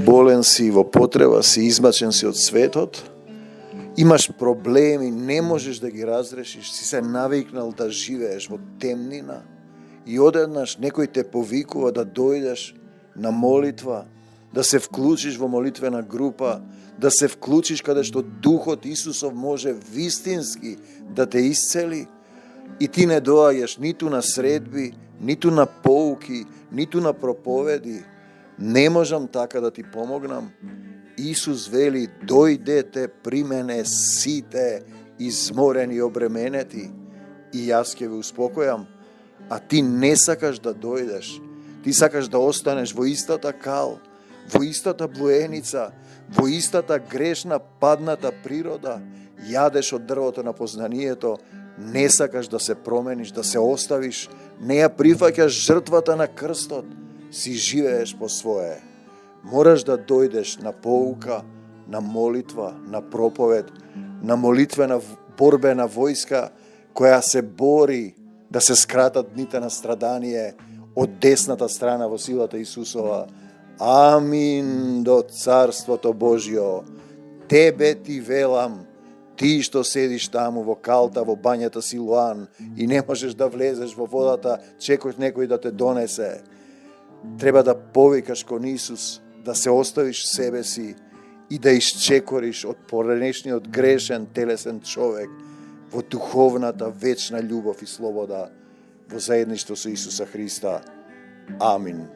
болен си, во потреба си, измачен си од светот, имаш проблеми, не можеш да ги разрешиш, си се навикнал да живееш во темнина и одеднаш некој те повикува да дојдеш на молитва, да се вклучиш во молитвена група, да се вклучиш каде што Духот Исусов може вистински да те исцели и ти не доаѓаш ниту на средби, ниту на поуки, ниту на проповеди. Не можам така да ти помогнам. Исус вели, дојдете при мене сите изморени и обременети и јас ќе ве успокојам. А ти не сакаш да дојдеш. Ти сакаш да останеш во истата кал, во истата блуеница, во истата грешна, падната природа. Јадеш од дрвото на познанието, не сакаш да се промениш, да се оставиш, не ја прифаќаш жртвата на крстот, си живееш по свое. Мораш да дојдеш на поука, на молитва, на проповед, на молитвена борбена војска, која се бори да се скратат дните на страдание од десната страна во силата Исусова. Амин до Царството Божјо. Тебе ти велам, ти што седиш таму во калта, во бањата Силоан и не можеш да влезеш во водата, чекаш некој да те донесе. Треба да повикаш кон Исус, да се оставиш себе си и да исчекориш од поранешниот грешен телесен човек во духовната вечна љубов и слобода во заедништво со Исуса Христа. Амин.